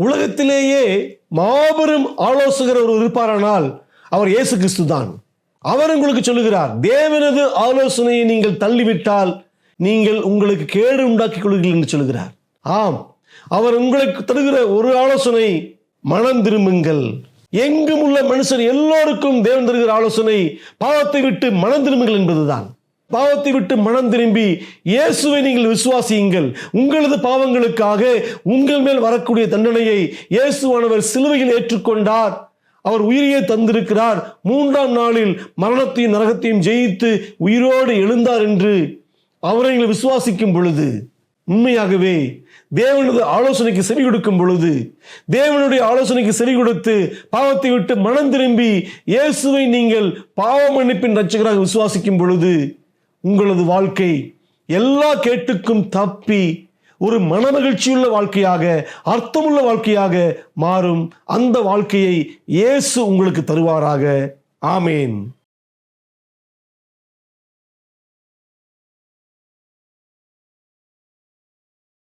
உலகத்திலேயே மாபெரும் ஆலோசகர் ஒரு இருப்பாரானால் அவர் இயேசு கிறிஸ்து தான். அவர் உங்களுக்கு சொல்லுகிறார், தேவனது ஆலோசனையை நீங்கள் தள்ளிவிட்டால் நீங்கள் உங்களுக்கு கேடு உண்டாக்கிக் கொள்கிறீர்கள் என்று சொல்லுகிறார். ஆம், அவர் உங்களுக்கு தருகிற ஒரு ஆலோசனை, மனம் திரும்புங்கள். எங்கும் உள்ள மனுஷன் எல்லோருக்கும் தேவன் தருகிற ஆலோசனை பாவத்தை விட்டு மனம் திரும்புங்கள் என்பதுதான். பாவத்தை விட்டு மனம் திரும்பி இயேசுவை நீங்கள் விசுவாசியுங்கள். உங்களது பாவங்களுக்காக உங்கள் மேல் வரக்கூடிய தண்டனையை இயேசுவானவர் சிலுவையில் ஏற்றுக்கொண்டார். அவர் உயிரையே தந்திருக்கிறார். 3ஆம் நாளில் மரணத்தையும் நரகத்தையும் ஜெயித்து உயிரோடு எழுந்தார் என்று அவரை நீங்கள் விசுவாசிக்கும் பொழுது, உண்மையாகவே தேவனது ஆலோசனைக்கு செவி கொடுக்கும் பொழுது, தேவனுடைய ஆலோசனைக்கு செவி கொடுத்து பாவத்தை விட்டு மனம் திரும்பி இயேசுவை நீங்கள் பாவ மன்னிப்பின் இரட்சகராக விசுவாசிக்கும் பொழுது, உங்களது வாழ்க்கை எல்லா கேட்டுக்கும் தப்பி ஒரு மனமகிழ்ச்சியுள்ள வாழ்க்கையாக, அர்த்தமுள்ள வாழ்க்கையாக மாறும். அந்த வாழ்க்கையை இயேசு உங்களுக்கு தருவாராக. ஆமேன்.